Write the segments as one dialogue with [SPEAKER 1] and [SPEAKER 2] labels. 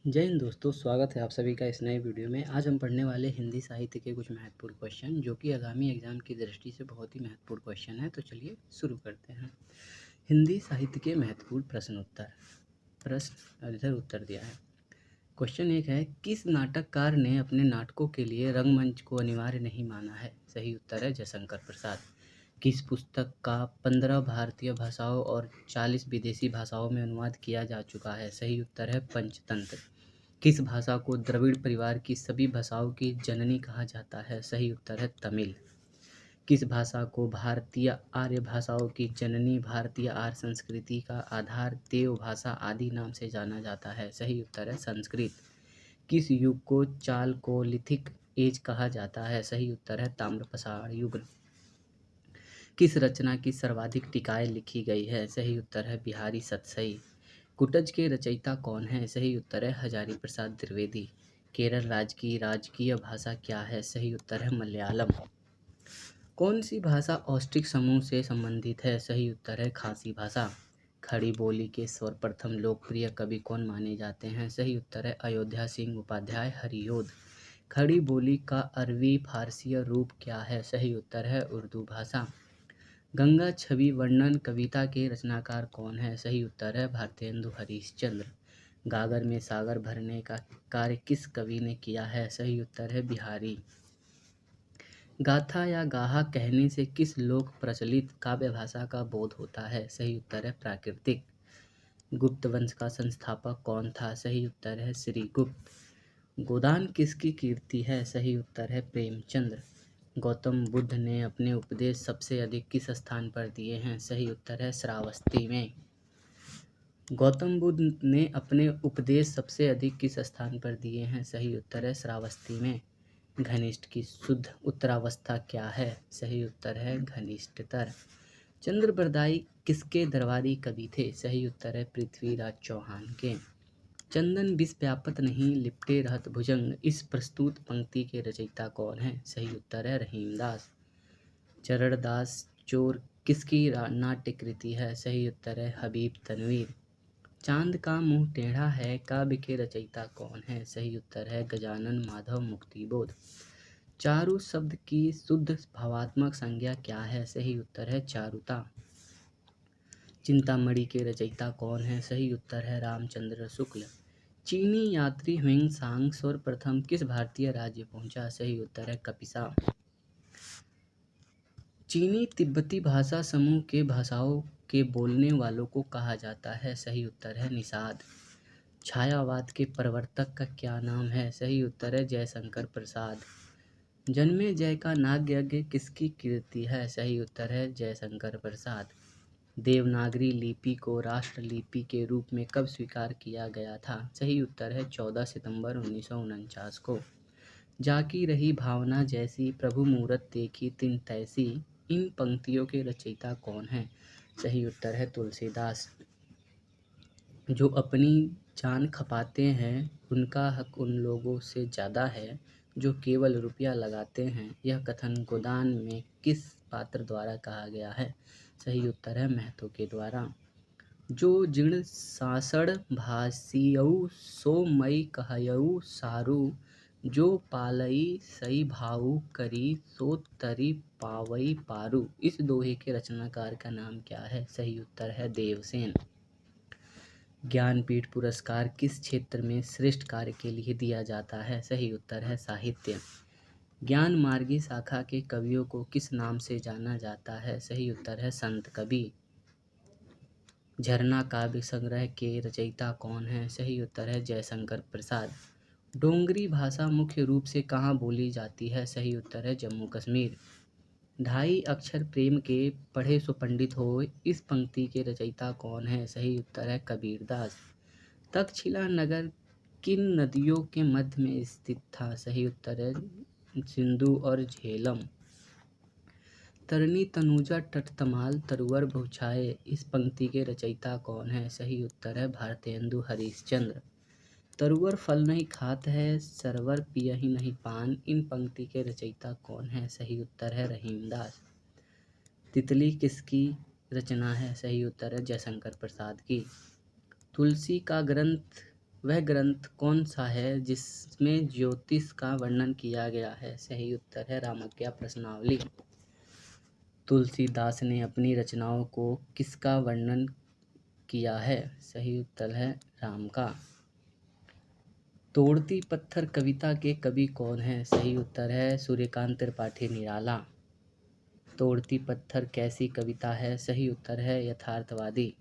[SPEAKER 1] जय हिंद दोस्तों, स्वागत है आप सभी का इस नए वीडियो में। आज हम पढ़ने वाले हिंदी साहित्य के कुछ महत्वपूर्ण क्वेश्चन, जो कि आगामी एग्जाम की दृष्टि से बहुत ही महत्वपूर्ण क्वेश्चन है। तो चलिए शुरू करते हैं। हिंदी साहित्य के महत्वपूर्ण प्रश्न इधर उत्तर दिया है। क्वेश्चन एक है, किस नाटककार ने अपने नाटकों के लिए रंगमंच को अनिवार्य नहीं माना है? सही उत्तर है जयशंकर प्रसाद। किस पुस्तक का 15 भारतीय भाषाओं और 40 विदेशी भाषाओं में अनुवाद किया जा चुका है? सही उत्तर है पंचतंत्र। किस भाषा को द्रविड़ परिवार की सभी भाषाओं की जननी कहा जाता है? सही उत्तर है तमिल। किस भाषा को भारतीय आर्य भाषाओं की जननी, भारतीय आर्य संस्कृति का आधार, देव भाषा आदि नाम से जाना जाता है? सही उत्तर है संस्कृत। किस युग को चालकोलिथिक एज कहा जाता है? सही उत्तर है ताम्रपाषाण युग। किस रचना की सर्वाधिक टीकाएँ लिखी गई है? सही उत्तर है बिहारी सतसई। कुटज के रचयिता कौन है? सही उत्तर है हजारी प्रसाद द्विवेदी। केरल राज्य की राजकीय भाषा क्या है? सही उत्तर है मलयालम। कौन सी भाषा औष्टिक समूह से संबंधित है? सही उत्तर है खासी भाषा। खड़ी बोली के सर्वप्रथम लोकप्रिय कवि कौन माने जाते हैं? सही उत्तर है अयोध्या सिंह उपाध्याय हरियोध। खड़ी बोली का अरबी फारसी रूप क्या है? सही उत्तर है उर्दू भाषा। गंगा छवि वर्णन कविता के रचनाकार कौन है? सही उत्तर है भारतेंदु हरिश्चंद्र। गागर में सागर भरने का कार्य किस कवि ने किया है? सही उत्तर है बिहारी। गाथा या गाहा कहने से किस लोक प्रचलित काव्य भाषा का बोध होता है? सही उत्तर है प्राकृतिक। गुप्त वंश का संस्थापक कौन था? सही उत्तर है श्रीगुप्त। गोदान किसकी कीर्ति है? सही उत्तर है प्रेमचंद्र। गौतम बुद्ध ने अपने उपदेश सबसे अधिक किस स्थान पर दिए हैं? सही उत्तर है श्रावस्ती में। गौतम बुद्ध ने अपने उपदेश सबसे अधिक किस स्थान पर दिए हैं? सही उत्तर है श्रावस्ती में। घनिष्ठ की शुद्ध उत्तरावस्था क्या है? सही उत्तर है घनिष्ठतर। चंद्रबरदाई किसके दरबारी कवि थे? सही उत्तर है पृथ्वीराज चौहान के। चंदन विष व्यापत नहीं लिपटे रहत भुजंग, इस प्रस्तुत पंक्ति के रचयिता कौन है? सही उत्तर है रहीमदास। चरणदास चोर किसकी नाट्य कृति है? सही उत्तर है हबीब तनवीर। चांद का मुंह टेढ़ा है काव्य के रचयिता कौन है? सही उत्तर है गजानन माधव मुक्तिबोध। चारु शब्द की शुद्ध भावात्मक संज्ञा क्या है? सही उत्तर है चारुता। चिंतामणि के रचयिता कौन है? सही उत्तर है रामचंद्र शुक्ल। चीनी यात्री ह्वेंसांग सर्वप्रथम किस भारतीय राज्य पहुंचा? सही उत्तर है कपिसा। चीनी तिब्बती भाषा समूह के भाषाओं के बोलने वालों को कहा जाता है? सही उत्तर है निषाद। छायावाद के प्रवर्तक का क्या नाम है? सही उत्तर है जयशंकर प्रसाद। जन्मेजय का नाट्यज्ञ किसकी कीर्ति है? सही उत्तर है जयशंकर प्रसाद। देवनागरी लिपि को राष्ट्रलिपि के रूप में कब स्वीकार किया गया था? सही उत्तर है 14 सितंबर 1949 को। जाकी रही भावना जैसी प्रभु मूरत देखी तिन तैसी, इन पंक्तियों के रचयिता कौन है? सही उत्तर है तुलसीदास। जो अपनी जान खपाते हैं उनका हक उन लोगों से ज़्यादा है जो केवल रुपया लगाते हैं, यह कथन गोदान में किस पात्र द्वारा कहा गया है? सही उत्तर है महतो के द्वारा। जो जिण सासड़ भासियऊ सो मई कहयऊ सारू, जो पालई सई भाऊ करी सो तरी पावई पारू, इस दोहे के रचनाकार का नाम क्या है? सही उत्तर है देवसेन। ज्ञानपीठ पुरस्कार किस क्षेत्र में श्रेष्ठ कार्य के लिए दिया जाता है? सही उत्तर है साहित्य। ज्ञान मार्गी शाखा के कवियों को किस नाम से जाना जाता है? सही उत्तर है संत कवि। झरना काव्य संग्रह के रचयिता कौन है? सही उत्तर है जयशंकर प्रसाद। डोंगरी भाषा मुख्य रूप से कहाँ बोली जाती है? सही उत्तर है जम्मू कश्मीर। ढाई अक्षर प्रेम के पढ़े सो पंडित हो, इस पंक्ति के रचयिता कौन है? सही उत्तर है कबीरदास। तक्षशिला नगर किन नदियों के मध्य में स्थित था? सही उत्तर है सिंधु और झेलम। तरनी तनुजा तटतमाल तरुवर बहुछाये, इस पंक्ति के रचयिता कौन है? सही उत्तर है भारतेंदु हरिश्चंद्र। तरुवर फल नहीं खात है सरवर पियहि नहीं पान, इन पंक्ति के रचयिता कौन है? सही उत्तर है रहीमदास। तितली किसकी रचना है? सही उत्तर है जयशंकर प्रसाद की। तुलसी का ग्रंथ वह ग्रंथ कौन सा है जिसमें ज्योतिष का वर्णन किया गया है? सही उत्तर है रामाज्ञा प्रश्नावली। तुलसीदास ने अपनी रचनाओं को किसका वर्णन किया है? सही उत्तर है राम का। तोड़ती पत्थर कविता के कवि कौन हैं? सही उत्तर है सूर्यकांत त्रिपाठी निराला। तोड़ती पत्थर कैसी कविता है? सही उत्तर है यथार्थवादी।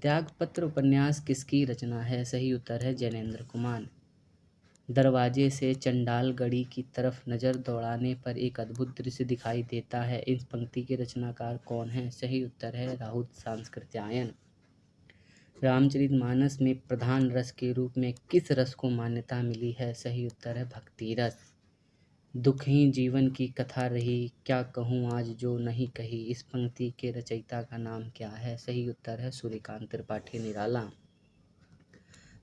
[SPEAKER 1] त्यागपत्र उपन्यास किसकी रचना है? सही उत्तर है जैनेन्द्र कुमार। दरवाजे से चंडालगढ़ी की तरफ नज़र दौड़ाने पर एक अद्भुत दृश्य दिखाई देता है। इस पंक्ति के रचनाकार कौन हैं? सही उत्तर है राहुत सांस्कृत्यायन। रामचरितमानस में प्रधान रस के रूप में किस रस को मान्यता मिली है? सही उत्तर है भक्ति रस। दुखहीन जीवन की कथा रही, क्या कहूँ आज जो नहीं कही, इस पंक्ति के रचयिता का नाम क्या है? सही उत्तर है सूर्यकांत त्रिपाठी निराला।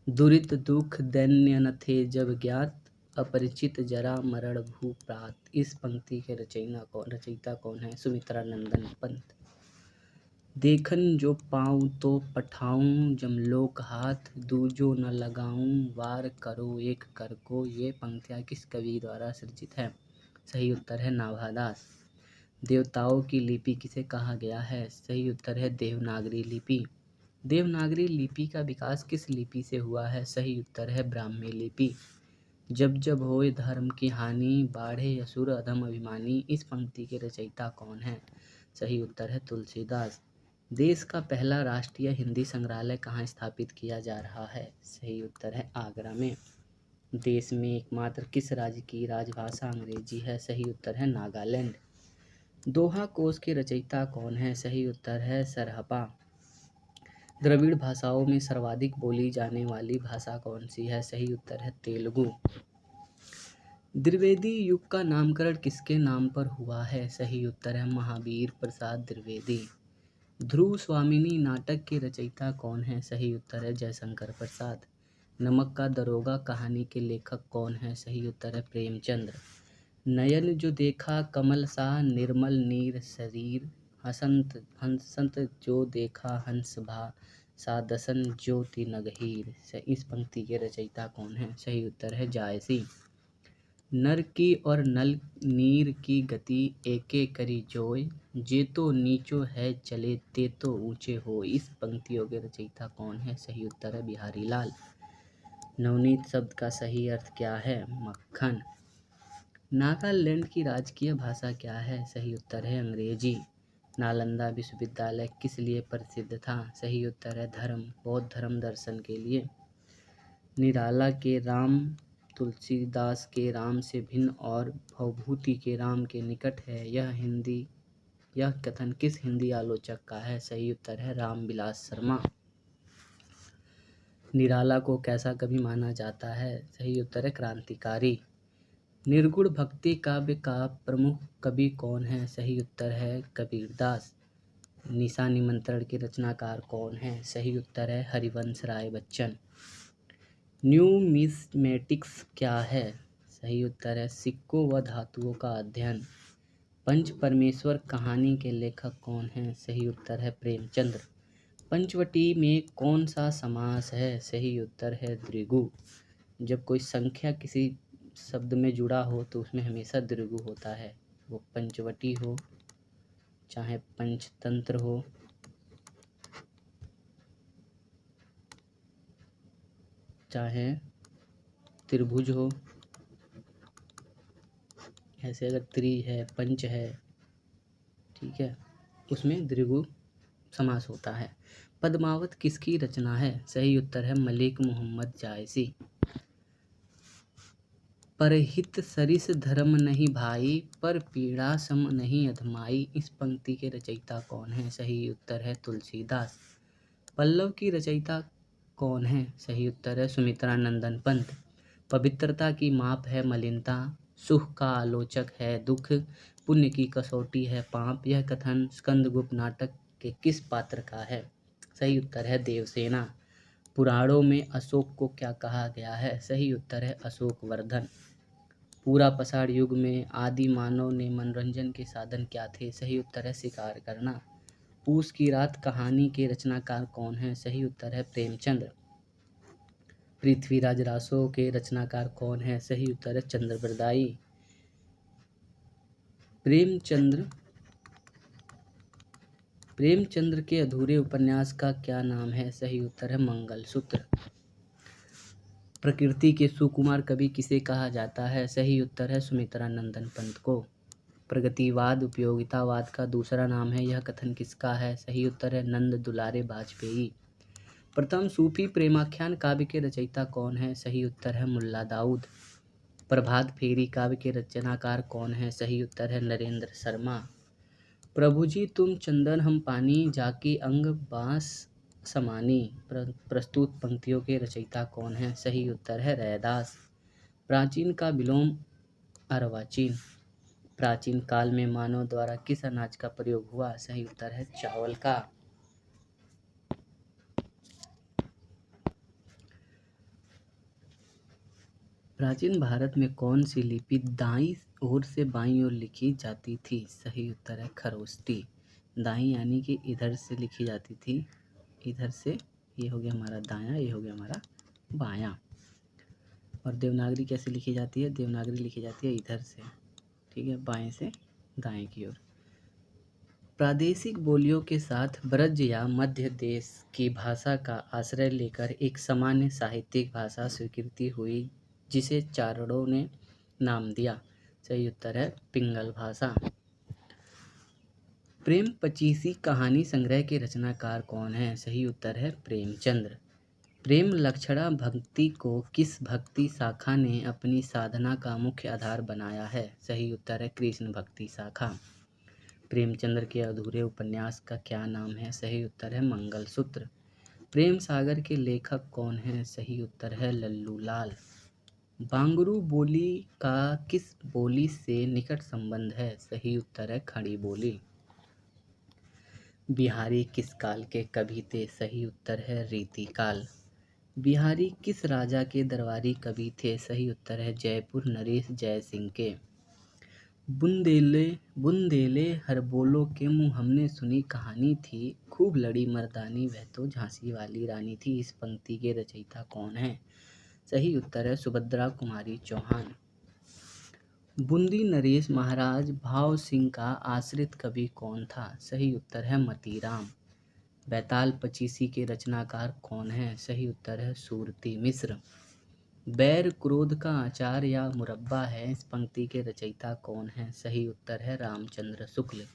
[SPEAKER 1] दुरित दुख दैन्य न थे जब ज्ञात, अपरिचित जरा मरण भूप्रात, इस पंक्ति के रचयिता कौन है? सुमित्रा नंदन पंत। देखन जो पाऊँ तो पठाऊँ जमलोक हाथ, दूजो न लगाऊँ वार करो एक कर को, ये पंक्तियाँ किस कवि द्वारा सृजित है? सही उत्तर है नाभादास। देवताओं की लिपि किसे कहा गया है? सही उत्तर है देवनागरी लिपि। देवनागरी लिपि का विकास किस लिपि से हुआ है? सही उत्तर है ब्राह्मी लिपि। जब जब होए धर्म की हानि, बाढ़े असुर अधम अभिमानी, इस पंक्ति के रचयिता कौन है? सही उत्तर है तुलसीदास। देश का पहला राष्ट्रीय हिंदी संग्रहालय कहाँ स्थापित किया जा रहा है? सही उत्तर है आगरा में। देश में एकमात्र किस राज्य की राजभाषा अंग्रेजी है? सही उत्तर है नागालैंड। दोहा कोश के रचयिता कौन है? सही उत्तर है सरहपा। द्रविड़ भाषाओं में सर्वाधिक बोली जाने वाली भाषा कौन सी है? सही उत्तर है तेलुगु। द्विवेदी युग का नामकरण किसके नाम पर हुआ है? सही उत्तर है महावीर प्रसाद द्विवेदी। ध्रुव स्वामिनी नाटक के रचयिता कौन है? सही उत्तर है जयशंकर प्रसाद। नमक का दरोगा कहानी के लेखक कौन है? सही उत्तर है प्रेमचंद्र। नयन जो देखा कमल सा निर्मल नीर शरीर, हंसंत जो देखा हंस भा सा दसन ज्योति नगहीर, इस पंक्ति के रचयिता कौन है? सही उत्तर है जायसी। नर की और नल नीर की गति एके करी जोय, जे तो नीचो है चले ते तो ऊंचे हो, इस पंक्तियों के रचयिता कौन है? सही उत्तर है बिहारी लाल। नवनीत शब्द का सही अर्थ क्या है? मक्खन। नागालैंड की राजकीय भाषा क्या है? सही उत्तर है अंग्रेजी। नालंदा विश्वविद्यालय किस लिए प्रसिद्ध था? सही उत्तर है बौद्ध धर्म दर्शन के लिए। निराला के राम तुलसीदास के राम से भिन्न और भवभूति के राम के निकट है, यह कथन किस हिंदी आलोचक का है? सही उत्तर है रामविलास शर्मा। निराला को कैसा कवि माना जाता है? सही उत्तर है क्रांतिकारी। निर्गुण भक्ति काव्य का प्रमुख कवि कौन है? सही उत्तर है कबीरदास। निशा निमंत्रण के रचनाकार कौन है? सही उत्तर है हरिवंश राय बच्चन। न्यूमिस्मेटिक्स क्या है? सही उत्तर है सिक्कों व धातुओं का अध्ययन। पंच परमेश्वर कहानी के लेखक कौन हैं? सही उत्तर है प्रेमचंद्र। पंचवटी में कौन सा समास है? सही उत्तर है द्विगु। जब कोई संख्या किसी शब्द में जुड़ा हो तो उसमें हमेशा द्विगु होता है, वो पंचवटी हो चाहे पंचतंत्र हो चाहे त्रिभुज हो, ऐसे अगर त्रि है पंच है, ठीक है, उसमें द्विगु समास होता है। पद्मावत किसकी रचना है? सही उत्तर है मलिक मोहम्मद जायसी। परहित सरिस धर्म नहीं भाई, पर पीड़ा सम नहीं अधमाई, इस पंक्ति के रचयिता कौन है? सही उत्तर है तुलसीदास। पल्लव की रचयिता कौन है? सही उत्तर है सुमित्रा नंदन पंत। पवित्रता की माप है मलिनता, सुख का आलोचक है दुख, पुण्य की कसौटी है पाप, यह कथन स्कंदगुप्त नाटक के किस पात्र का है? सही उत्तर है देवसेना। पुराणों में अशोक को क्या कहा गया है? सही उत्तर है अशोक वर्धन। पूरा पसाड़ युग में आदि मानव ने मनोरंजन के साधन क्या थे? सही उत्तर है शिकार करना। पूस की रात कहानी के रचनाकार कौन है? सही उत्तर है प्रेमचंद्र। पृथ्वीराज रासो के रचनाकार कौन है? सही उत्तर है चंद्रबरदाई। प्रेमचंद्र के अधूरे उपन्यास का क्या नाम है? सही उत्तर है मंगलसूत्र। प्रकृति के सुकुमार कवि किसे कहा जाता है? सही उत्तर है सुमित्रा नंदन पंत को। प्रगतिवाद उपयोगितावाद का दूसरा नाम है, यह कथन किसका है? सही उत्तर है नंद दुलारे वाजपेयी। प्रथम सूफी प्रेमाख्यान काव्य के रचयिता कौन है? सही उत्तर है मुल्ला दाऊद। प्रभात फेरी काव्य के रचनाकार कौन है? सही उत्तर है नरेंद्र शर्मा। प्रभु जी तुम चंदन हम पानी, जाकी अंग बांस समानी, प्रस्तुत पंक्तियों के रचयिता कौन है? सही उत्तर है रैदास। प्राचीन का विलोम अर्वाचीन। प्राचीन काल में मानव द्वारा किस अनाज का प्रयोग हुआ? सही उत्तर है चावल का। प्राचीन भारत में कौन सी लिपि दाईं ओर से बाईं ओर लिखी जाती थी? सही उत्तर है खरोष्टी। दाईं यानी कि इधर से लिखी जाती थी, इधर से, ये हो गया हमारा दायां, ये हो गया हमारा बायां। और देवनागरी कैसे लिखी जाती है? देवनागरी लिखी जाती है इधर से, ठीक है, बाएं से दाएं की ओर। प्रादेशिक बोलियों के साथ ब्रज या मध्य देश की भाषा का आश्रय लेकर एक सामान्य साहित्यिक भाषा स्वीकृति हुई जिसे चारणों ने नाम दिया। सही उत्तर है पिंगल भाषा। प्रेम पचीसी कहानी संग्रह के रचनाकार कौन है? सही उत्तर है प्रेमचंद्र। प्रेम लक्षणा भक्ति को किस भक्ति शाखा ने अपनी साधना का मुख्य आधार बनाया है? सही उत्तर है कृष्ण भक्ति शाखा। प्रेमचंद्र के अधूरे उपन्यास का क्या नाम है? सही उत्तर है मंगलसूत्र। प्रेम सागर के लेखक कौन हैं? सही उत्तर है लल्लू लाल। बांगरू बोली का किस बोली से निकट संबंध है? सही उत्तर है खड़ी बोली। बिहारी किस काल के कवि थे? सही उत्तर है रीतिकाल। बिहारी किस राजा के दरबारी कवि थे? सही उत्तर है जयपुर नरेश जय सिंह के। बुंदेले बुंदेले हर बोलो के मुँह हमने सुनी कहानी थी, खूब लड़ी मर्दानी वह तो झांसी वाली रानी थी। इस पंक्ति के रचयिता कौन है? सही उत्तर है सुभद्रा कुमारी चौहान। बूंदी नरेश महाराज भाव सिंह का आश्रित कवि कौन था? सही उत्तर है मतीराम। बैताल पचीसी के रचनाकार कौन है? सही उत्तर है सूरती मिश्र। बैर क्रोध का अचार या मुरब्बा है, इस पंक्ति के रचयिता कौन है? सही उत्तर है रामचंद्र शुक्ल।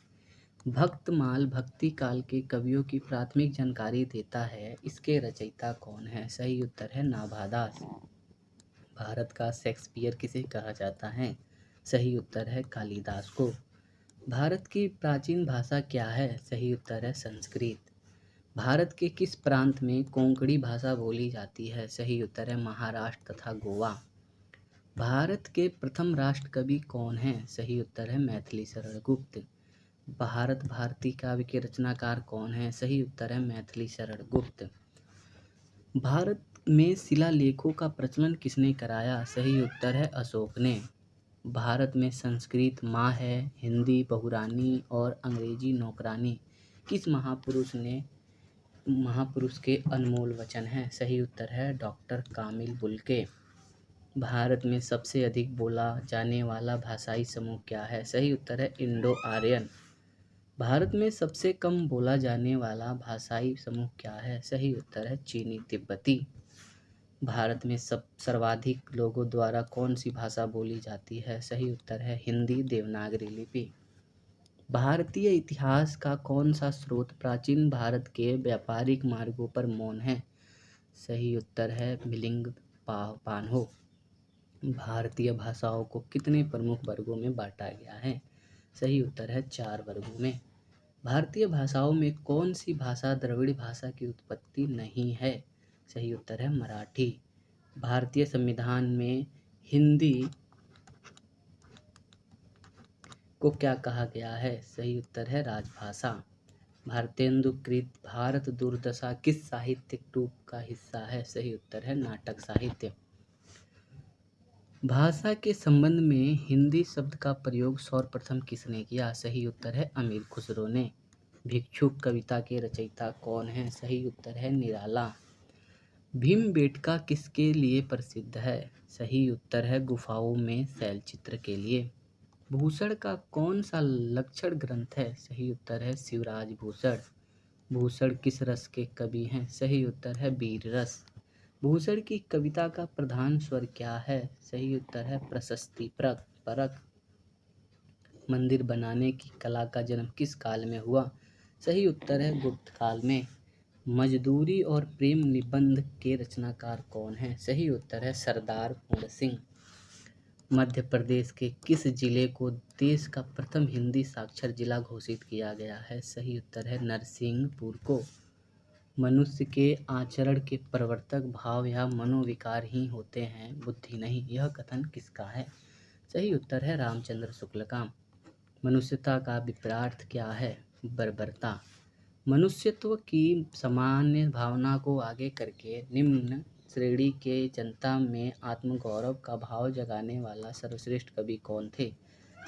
[SPEAKER 1] भक्तमाल भक्ति काल के कवियों की प्राथमिक जानकारी देता है, इसके रचयिता कौन है? सही उत्तर है नाभादास। भारत का शेक्सपियर किसे कहा जाता है? सही उत्तर है कालिदास को। भारत की प्राचीन भाषा क्या है? सही उत्तर है संस्कृत। भारत के किस प्रांत में कोंकणी भाषा बोली जाती है? सही उत्तर है महाराष्ट्र तथा गोवा। भारत के प्रथम राष्ट्र कवि कौन हैं? सही उत्तर है मैथिली शरण गुप्त। भारत भारती काव्य के रचनाकार कौन हैं? सही उत्तर है मैथिली शरण गुप्त। भारत में शिलालेखों का प्रचलन किसने कराया? सही उत्तर है अशोक ने। भारत में संस्कृत माँ है, हिंदी बहुरानी और अंग्रेजी नौकरानी किस महापुरुष के अनमोल वचन हैं? सही उत्तर है डॉक्टर कामिल बुल्के। भारत में सबसे अधिक बोला जाने वाला भाषाई समूह क्या है? सही उत्तर है इंडो आर्यन। भारत में सबसे कम बोला जाने वाला भाषाई समूह क्या है? सही उत्तर है चीनी तिब्बती। भारत में सर्वाधिक लोगों द्वारा कौन सी भाषा बोली जाती है? सही उत्तर है हिंदी देवनागरी लिपि। भारतीय इतिहास का कौन सा स्रोत प्राचीन भारत के व्यापारिक मार्गों पर मौन है? सही उत्तर है मिलिंग पान्हो। भारतीय भाषाओं को कितने प्रमुख वर्गों में बांटा गया है? सही उत्तर है 4 वर्गों में। भारतीय भाषाओं में कौन सी भाषा द्रविड़ भाषा की उत्पत्ति नहीं है? सही उत्तर है मराठी। भारतीय संविधान में हिंदी को क्या कहा गया है? सही उत्तर है राजभाषा। भारतेंदुकृत भारत दुर्दशा किस साहित्यिक रूप का हिस्सा है? सही उत्तर है नाटक साहित्य। भाषा के संबंध में हिंदी शब्द का प्रयोग सर्वप्रथम किसने किया? सही उत्तर है अमीर खुसरो ने। भिक्षुक कविता के रचयिता कौन है? सही उत्तर है निराला। भीमबेटका किसके लिए प्रसिद्ध है? सही उत्तर है गुफाओं में शैलचित्र के लिए। भूषण का कौन सा लक्षण ग्रंथ है? सही उत्तर है शिवराज भूषण। भूषण किस रस के कवि हैं? सही उत्तर है वीर रस। भूषण की कविता का प्रधान स्वर क्या है? सही उत्तर है प्रशस्ति परक। मंदिर बनाने की कला का जन्म किस काल में हुआ? सही उत्तर है गुप्त काल में। मजदूरी और प्रेम निबंध के रचनाकार कौन हैं? सही उत्तर है सरदार पूर्ण सिंह। मध्य प्रदेश के किस जिले को देश का प्रथम हिंदी साक्षर जिला घोषित किया गया है? सही उत्तर है नरसिंहपुर को। मनुष्य के आचरण के प्रवर्तक भाव या मनोविकार ही होते हैं, बुद्धि नहीं, यह कथन किसका है? सही उत्तर है रामचंद्र शुक्ल का। मनुष्यता का विपरीत क्या है? बर्बरता। मनुष्यत्व की सामान्य भावना को आगे करके निम्न श्रेणी के जनता में आत्मगौरव का भाव जगाने वाला सर्वश्रेष्ठ कवि कौन थे?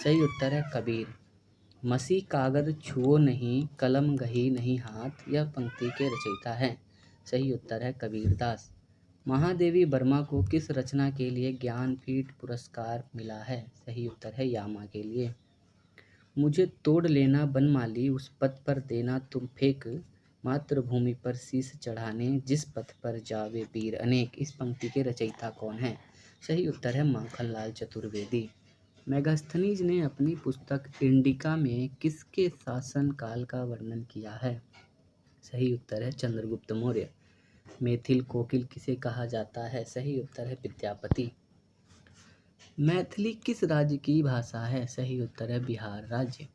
[SPEAKER 1] सही उत्तर है कबीर। मसी कागज छुओ नहीं, कलम गही नहीं हाथ, यह पंक्ति के रचयिता हैं। सही उत्तर है कबीरदास। महादेवी वर्मा को किस रचना के लिए ज्ञानपीठ पुरस्कार मिला है? सही उत्तर है यामा के लिए। मुझे तोड़ लेना बनमाली, उस पथ पर देना तुम फेंक, मातृभूमि पर शीश चढ़ाने जिस पथ पर जावे वीर अनेक, इस पंक्ति के रचयिता कौन है? सही उत्तर है माखनलाल चतुर्वेदी। मेगास्थनीज ने अपनी पुस्तक इंडिका में किसके शासनकाल का वर्णन किया है? सही उत्तर है चंद्रगुप्त मौर्य। मैथिल कोकिल किसे कहा जाता है? सही उत्तर है विद्यापति। मैथिली किस राज्य की भाषा है? सही उत्तर है बिहार राज्य।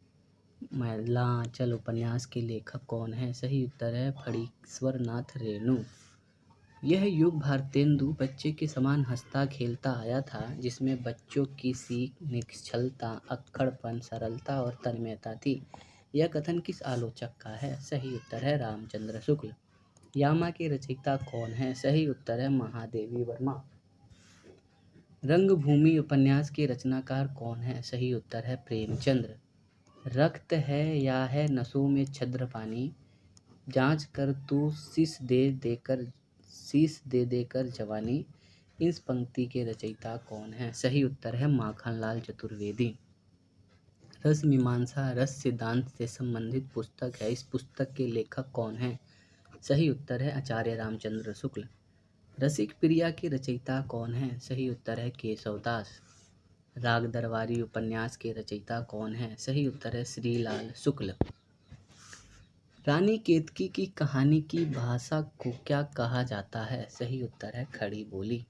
[SPEAKER 1] मैलांचल उपन्यास के लेखक कौन है? सही उत्तर है फणीश्वर नाथ रेणु। यह युग भारतेंदु बच्चे के समान हंसता खेलता आया था, जिसमें बच्चों की सीख, निश्चलता, अक्खड़पन, सरलता और तन्मयता थी। यह कथन किस आलोचक का है? सही उत्तर है रामचंद्र शुक्ल। यामा के रचयिता कौन है? सही उत्तर है महादेवी वर्मा। रंगभूमि उपन्यास के रचनाकार कौन है? सही उत्तर है प्रेमचंद्र। रक्त है या है नसों में छद्र पानी, जांच कर तू शीश दे देकर जवानी, इस पंक्ति के रचयिता कौन है? सही उत्तर है माखनलाल चतुर्वेदी। रस मीमांसा रस सिद्धांत से संबंधित पुस्तक है, इस पुस्तक के लेखक कौन है? सही उत्तर है आचार्य रामचंद्र शुक्ल। रसिक प्रिया के रचयिता कौन है? सही उत्तर है केशवदास। राग दरबारी उपन्यास के रचयिता कौन है? सही उत्तर है श्रीलाल शुक्ल। रानी केतकी की कहानी की भाषा को क्या कहा जाता है? सही उत्तर है खड़ी बोली।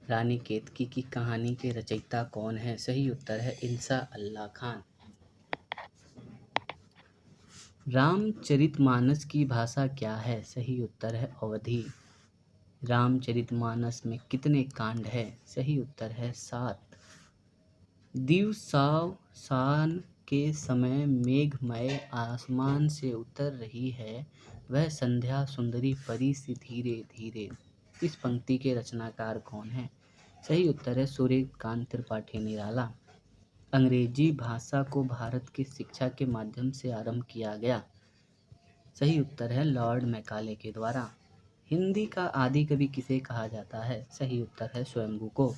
[SPEAKER 1] रानी केतकी की कहानी के रचयिता कौन है? सही उत्तर है इंसा अल्लाह खान। रामचरितमानस की भाषा क्या है? सही उत्तर है अवधी। रामचरितमानस में कितने कांड है? सही उत्तर है 7। दिवसावसान के समय मेघमय आसमान से उतर रही है वह संध्या सुंदरी परी सी धीरे धीरे, इस पंक्ति के रचनाकार कौन है? सही उत्तर है सूर्यकांत त्रिपाठी निराला। अंग्रेजी भाषा को भारत की शिक्षा के माध्यम से आरंभ किया गया। सही उत्तर है लॉर्ड मैकाले के द्वारा। हिंदी का आदि कवि किसे कहा जाता है? सही उत्तर है स्वयंभू को।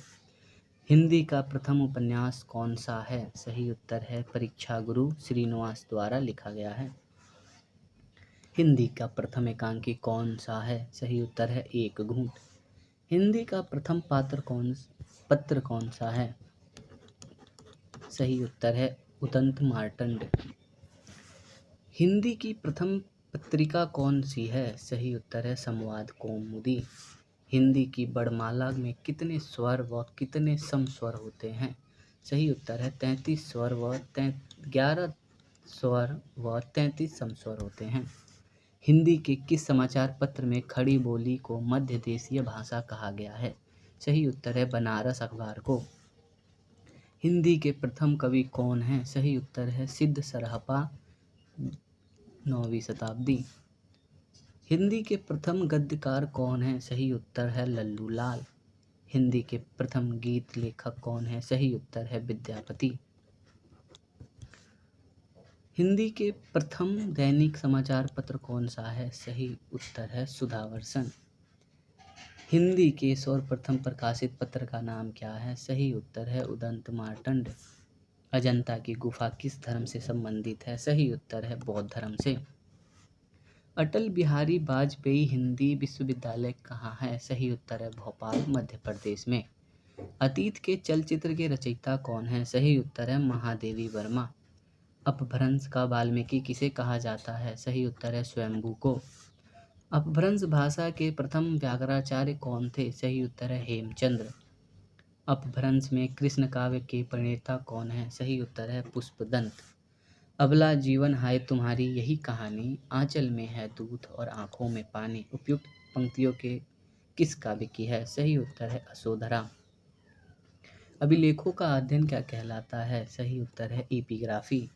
[SPEAKER 1] हिंदी का प्रथम उपन्यास कौन सा है? सही उत्तर है परीक्षा गुरु श्रीनिवास द्वारा लिखा गया है। हिंदी का प्रथम एकांकी कौन सा है? सही उत्तर है एक घूंट। हिंदी का प्रथम पत्र कौन सा है? सही उत्तर है उदंत मार्तंड। हिंदी की प्रथम पत्रिका कौन सी है? सही उत्तर है संवाद कौमुदी। हिंदी की वर्णमाला में कितने स्वर व कितने समस्वर होते हैं? सही उत्तर है 33 स्वर व 11 स्वर व 33 समस्वर होते हैं। हिंदी के किस समाचार पत्र में खड़ी बोली को मध्य देशीय भाषा कहा गया है? सही उत्तर है बनारस अखबार को। हिंदी के प्रथम कवि कौन हैं? सही उत्तर है सिद्ध सरहपा, 9वीं शताब्दी। हिंदी के प्रथम गद्यकार कौन हैं? सही उत्तर है लल्लू लाल। हिंदी के प्रथम गीत लेखक कौन है? सही उत्तर है विद्यापति। हिंदी के प्रथम दैनिक समाचार पत्र कौन सा है? सही उत्तर है सुधावर्षन। हिंदी के सर्वप्रथम प्रकाशित पत्र का नाम क्या है? सही उत्तर है उदंत मार्तंड। अजंता की गुफा किस धर्म से संबंधित है? सही उत्तर है बौद्ध धर्म से। अटल बिहारी वाजपेयी हिंदी विश्वविद्यालय कहाँ है? सही उत्तर है भोपाल, मध्य प्रदेश में। अतीत के चलचित्र के रचयिता कौन है? सही उत्तर है महादेवी वर्मा। अपभ्रंश का वाल्मीकि किसे कहा जाता है? सही उत्तर है स्वयंभू को। अपभ्रंश भाषा के प्रथम व्याकरणाचार्य कौन थे? सही उत्तर है हेमचंद्र। अपभ्रंश में कृष्ण काव्य के प्रणेता कौन है? सही उत्तर है पुष्पदंत। अबला जीवन हाय तुम्हारी यही कहानी, आंचल में है दूध और आंखों में पानी, उपयुक्त पंक्तियों के किस काव्य की है? सही उत्तर है अशोधरा। अभिलेखों का अध्ययन क्या कहलाता है? सही उत्तर है एपिग्राफी।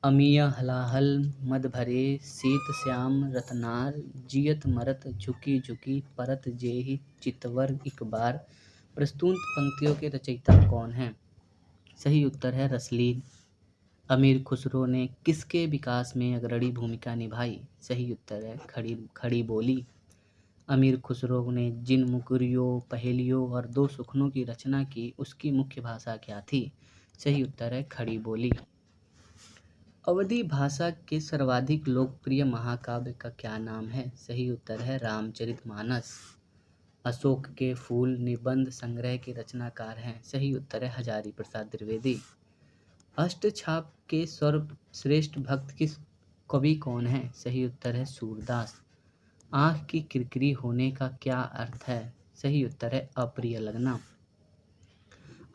[SPEAKER 1] अमीय हलाहल मद भरे, शीत श्याम रतनार, जियत मरत झुकी झुकी, परत जेहि चितवर इक बार। प्रस्तुत पंक्तियों के रचयिता कौन हैं? सही उत्तर है रसलीन। अमीर खुसरो ने किसके विकास में अग्रणी भूमिका निभाई? सही उत्तर है खड़ी बोली। अमीर खुसरो ने जिन मुकरियों, पहेलियों और दो सुखनों की रचना की, उसकी मुख्य भाषा क्या थी? सही उत्तर है खड़ी बोली। अवधी भाषा के सर्वाधिक लोकप्रिय महाकाव्य का क्या नाम है? सही उत्तर है रामचरितमानस। अशोक के फूल निबंध संग्रह के रचनाकार हैं? सही उत्तर है हजारी प्रसाद द्विवेदी। अष्टछाप के सर्वश्रेष्ठ भक्त किस कवि कौन है? सही उत्तर है सूरदास। आँख की किरकिरी होने का क्या अर्थ है? सही उत्तर है अप्रिय लगना।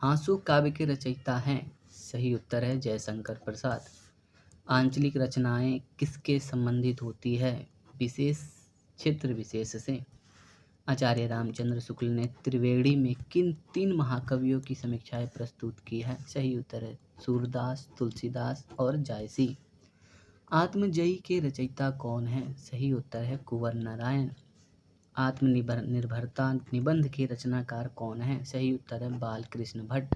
[SPEAKER 1] आंसू काव्य के रचयिता हैं? सही उत्तर है जयशंकर प्रसाद। आंचलिक रचनाएं किसके संबंधित होती है? विशेष क्षेत्र विशेष से। आचार्य रामचंद्र शुक्ल ने त्रिवेणी में किन 3 महाकवियों की समीक्षाएं प्रस्तुत की है? सही उत्तर है सूरदास, तुलसीदास और जायसी। आत्मजयी के रचयिता कौन है? सही उत्तर है कुंवर नारायण। आत्मनिर्भरता निबंध के रचनाकार कौन है? सही उत्तर है बालकृष्ण भट्ट।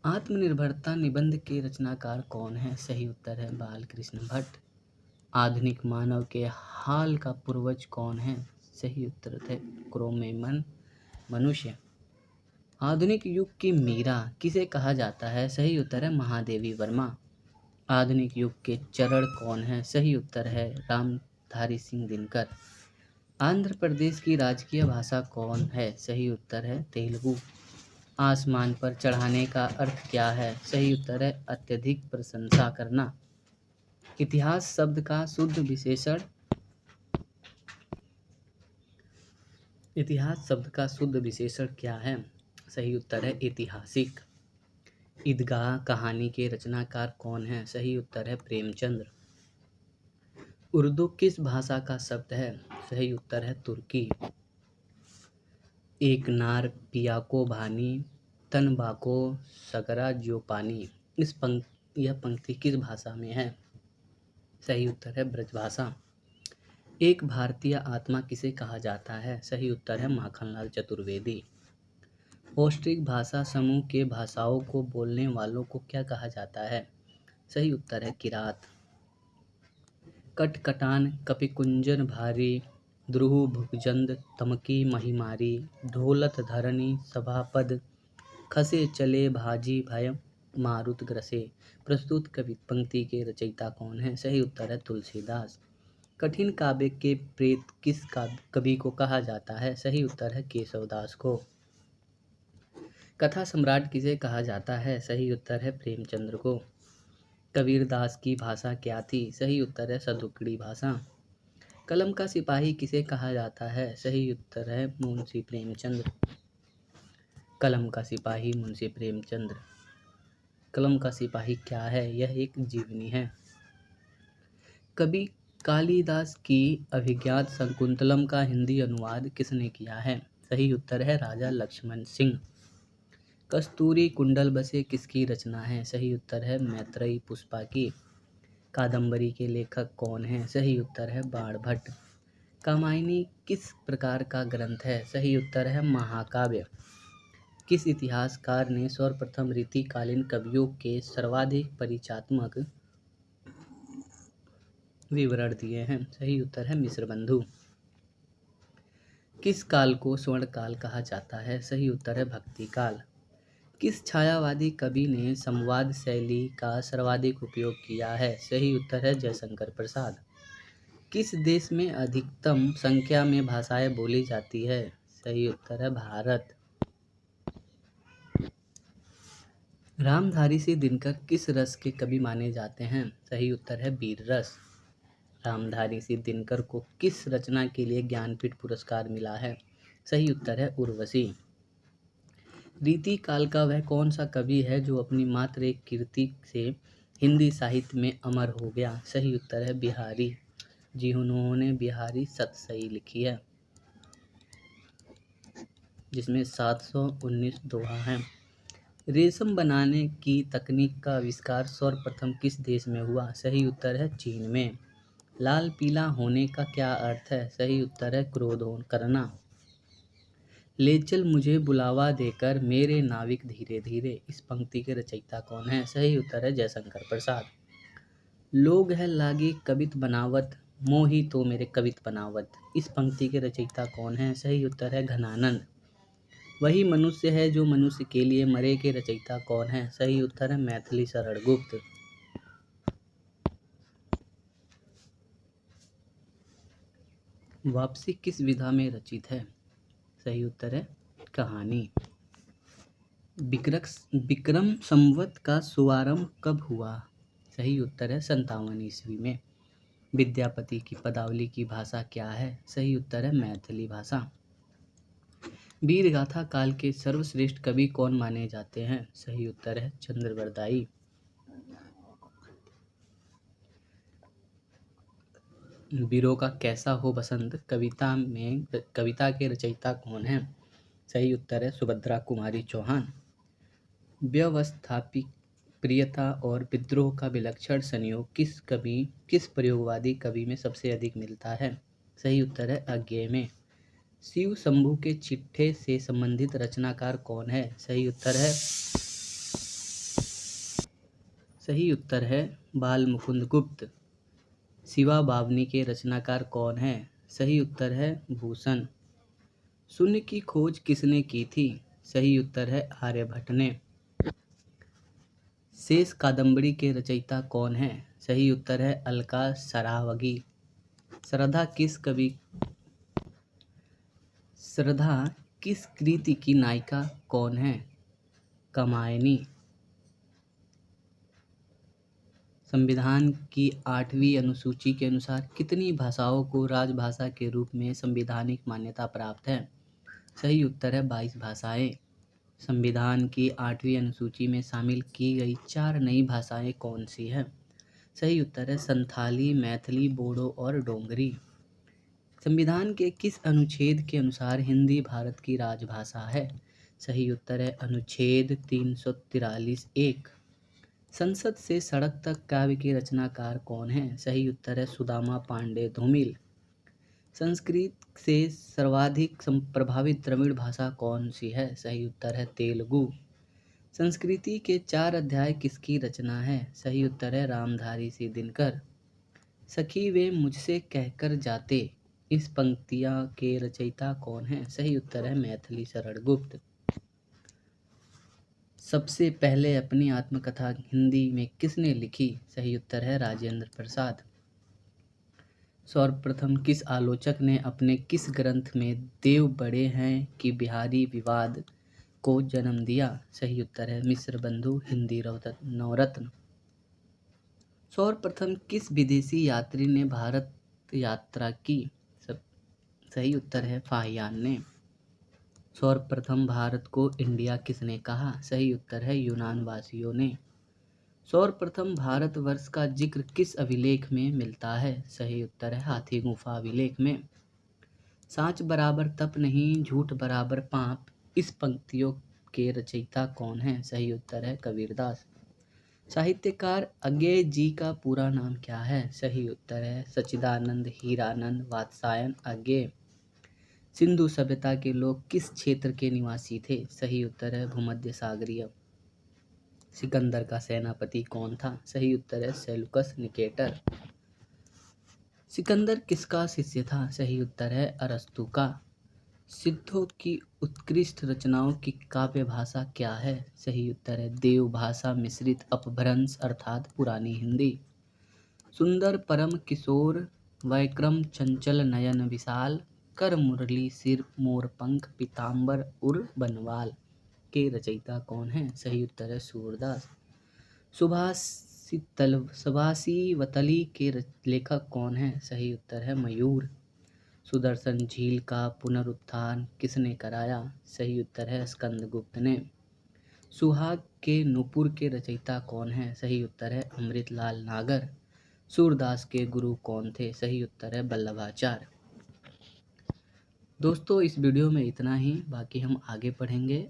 [SPEAKER 1] आत्मनिर्भरता निबंध के रचनाकार कौन है? सही उत्तर है बालकृष्ण भट्ट। आधुनिक मानव के हाल का पूर्वज कौन है? सही उत्तर है क्रोमेमन मनुष्य। आधुनिक युग की मीरा किसे कहा जाता है? सही उत्तर है महादेवी वर्मा। आधुनिक युग के चरण कौन है? सही उत्तर है रामधारी सिंह दिनकर। आंध्र प्रदेश की राजकीय भाषा कौन है? सही उत्तर है तेलुगु। आसमान पर चढ़ाने का अर्थ क्या है? सही उत्तर है अत्यधिक प्रशंसा करना। इतिहास शब्द का शुद्ध विशेषण क्या है? सही उत्तर है ऐतिहासिक। ईदगाह कहानी के रचनाकार कौन है? सही उत्तर है प्रेमचंद्र। उर्दू किस भाषा का शब्द है? सही उत्तर है तुर्की। एक नार पिया को भानी, तन बाको सकरा जो पानी। यह पंक्ति किस भाषा में है? सही उत्तर है ब्रजभाषा। एक भारतीय आत्मा किसे कहा जाता है? सही उत्तर है माखनलाल चतुर्वेदी। ऑस्ट्रिक भाषा समूह के भाषाओं को बोलने वालों को क्या कहा जाता है? सही उत्तर है किरात। कटकटान कपिकुंजन भारी, द्रुह भुजंद तमकी महिमारी, ढोलत धरणी सभापद, खसे चले भाजी भय मारुत ग्रसे। प्रस्तुत कवि पंक्ति के रचयिता कौन है? सही उत्तर है तुलसीदास। कठिन काव्य के प्रेत किस कवि को कहा जाता है? सही उत्तर है केशवदास को। कथा सम्राट किसे कहा जाता है? सही उत्तर है प्रेमचंद्र को। कबीरदास की भाषा क्या थी? सही उत्तर है सदुकड़ी भाषा। कलम का सिपाही किसे कहा जाता है? सही उत्तर है मुंशी प्रेमचंद्र। कलम का सिपाही मुंशी प्रेमचंद्र। कलम का सिपाही क्या है? यह एक जीवनी है। कवि कालिदास की अभिज्ञात शकुंतलम का हिंदी अनुवाद किसने किया है? सही उत्तर है राजा लक्ष्मण सिंह। कस्तूरी कुंडल बसे किसकी रचना है? सही उत्तर है मैत्रेयी पुष्पा की। कादंबरी के लेखक कौन हैं? सही उत्तर है बाणभट्ट। कामायनी किस प्रकार का ग्रंथ है? सही उत्तर है महाकाव्य। किस इतिहासकार ने सर्वप्रथम रीतिकालीन कवियों के सर्वाधिक परिचयात्मक विवरण दिए हैं? सही उत्तर है मिश्रबंधु। किस काल को स्वर्ण काल कहा जाता है? सही उत्तर है भक्ति काल। किस छायावादी कवि ने संवाद शैली का सर्वाधिक उपयोग किया है? सही उत्तर है जयशंकर प्रसाद। किस देश में अधिकतम संख्या में भाषाएं बोली जाती है? सही उत्तर है भारत। रामधारी सिंह दिनकर किस रस के कवि माने जाते हैं? सही उत्तर है वीर रस। रामधारी सिंह दिनकर को किस रचना के लिए ज्ञानपीठ पुरस्कार मिला है? सही उत्तर है उर्वशी। रीति काल का वह कौन सा कवि है जो अपनी मात्र एक कृति से हिंदी साहित्य में अमर हो गया? सही उत्तर है बिहारी जी, उन्होंने बिहारी सतसई लिखी है जिसमें 719 दोहा हैं। रेशम बनाने की तकनीक का आविष्कार सर्वप्रथम किस देश में हुआ? सही उत्तर है चीन में। लाल पीला होने का क्या अर्थ है? सही उत्तर है क्रोध करना। ले चल मुझे बुलावा देकर मेरे नाविक धीरे धीरे, इस पंक्ति के रचयिता कौन है? सही उत्तर है जयशंकर प्रसाद। लोग है लागी कवित बनावत, मोही तो मेरे कवित बनावत, इस पंक्ति के रचयिता कौन है? सही उत्तर है घनानंद। वही मनुष्य है जो मनुष्य के लिए मरे के रचयिता कौन है? सही उत्तर है मैथिली शरण गुप्त। वापसी किस विधा में रचित है? सही उत्तर है कहानी। विक्रम संवत का शुभारंभ कब हुआ? सही उत्तर है 57 ईस्वी में। विद्यापति की पदावली की भाषा क्या है? सही उत्तर है मैथिली भाषा। वीरगाथा काल के सर्वश्रेष्ठ कवि कौन माने जाते हैं? सही उत्तर है चंद्रवरदाई। वीरों का कैसा हो बसंत कविता के रचयिता कौन है? सही उत्तर है सुभद्रा कुमारी चौहान। व्यवस्थापिक प्रियता और विद्रोह का विलक्षण संयोग किस प्रयोगवादी कवि में सबसे अधिक मिलता है? सही उत्तर है अज्ञेय में। शिव शंभू के चिट्ठे से संबंधित रचनाकार कौन है? सही उत्तर है बाल मुकुंद गुप्त। शिवा बावनी के रचनाकार कौन है? सही उत्तर है भूषण। शून्य की खोज किसने की थी? सही उत्तर है आर्यभट्ट ने। शेष कादंबरी के रचयिता कौन है? सही उत्तर है अलका सरावगी। श्रद्धा किस कृति की नायिका कौन है? कामायनी। संविधान की 8वीं अनुसूची के अनुसार कितनी भाषाओं को राजभाषा के रूप में संवैधानिक मान्यता प्राप्त है? सही उत्तर है 22 भाषाएं। संविधान की 8वीं अनुसूची में शामिल की गई 4 नई भाषाएं कौन सी हैं? सही उत्तर है संथाली, मैथिली, बोडो और डोगरी। संविधान के किस अनुच्छेद के अनुसार हिंदी भारत की राजभाषा है? सही उत्तर है अनुच्छेद 343(1). संसद से सड़क तक काव्य के रचनाकार कौन है? सही उत्तर है सुदामा पांडे धूमिल। संस्कृत से सर्वाधिक प्रभावित द्रविड़ भाषा कौन सी है? सही उत्तर है तेलुगु। संस्कृति के 4 अध्याय किसकी रचना है? सही उत्तर है रामधारी सिंह दिनकर। सखी वे मुझसे कहकर जाते, इस पंक्तियां के रचयिता कौन है? सही उत्तर है मैथिली शरण गुप्त। सबसे पहले अपनी आत्मकथा हिंदी में किसने लिखी? सही उत्तर है राजेंद्र प्रसाद। सर्वप्रथम किस आलोचक ने अपने किस ग्रंथ में देव बड़े हैं कि बिहारी विवाद को जन्म दिया? सही उत्तर है मिश्रबंधु हिंदी नवरत्न। सर्वप्रथम किस विदेशी यात्री ने भारत यात्रा की? सही उत्तर है फाहियान ने। सर्वप्रथम भारत को इंडिया किसने कहा? सही उत्तर है यूनान वासियों ने। सर्वप्रथम भारतवर्ष का जिक्र किस अभिलेख में मिलता है? सही उत्तर है हाथी गुफा अभिलेख में। साच बराबर तप नहीं, झूठ बराबर पाप, इस पंक्तियों के रचयिता कौन है? सही उत्तर है कबीरदास। साहित्यकार अज्ञेय जी का पूरा नाम क्या है? सही उत्तर है सच्चिदानंद हीरानंद वात्स्यायन अज्ञेय। सिंधु सभ्यता के लोग किस क्षेत्र के निवासी थे? सही उत्तर है भूमध्य सागरीय। सिकंदर का सेनापति कौन था? सही उत्तर है सेल्यूकस निकेटर। सिकंदर किसका शिष्य था? सही उत्तर है अरस्तु का। सिद्धों की उत्कृष्ट रचनाओं की काव्य भाषा क्या है? सही उत्तर है देव भाषा मिश्रित अपभ्रंश अर्थात पुरानी हिंदी। सुंदर परम किशोर वैक्रम चंचल नयन विशाल कर मुरली सिर मोर पंख पीताम्बर उर बनवाल के रचयिता कौन है? सही उत्तर है सूरदास। सुभाषितली के लेखक कौन है? सही उत्तर है मयूर। सुदर्शन झील का पुनरुत्थान किसने कराया? सही उत्तर है स्कंदगुप्त ने। सुहाग के नूपुर के रचयिता कौन है? सही उत्तर है अमृतलाल नागर। सूरदास के गुरु कौन थे? सही उत्तर है वल्लभाचार्य। दोस्तों इस वीडियो में इतना ही, बाकी हम आगे पढ़ेंगे।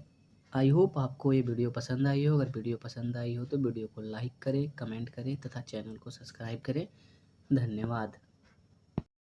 [SPEAKER 1] आई होप आपको ये वीडियो पसंद आई हो। अगर वीडियो पसंद आई हो तो वीडियो को लाइक करें, कमेंट करें तथा चैनल को सब्सक्राइब करें। धन्यवाद।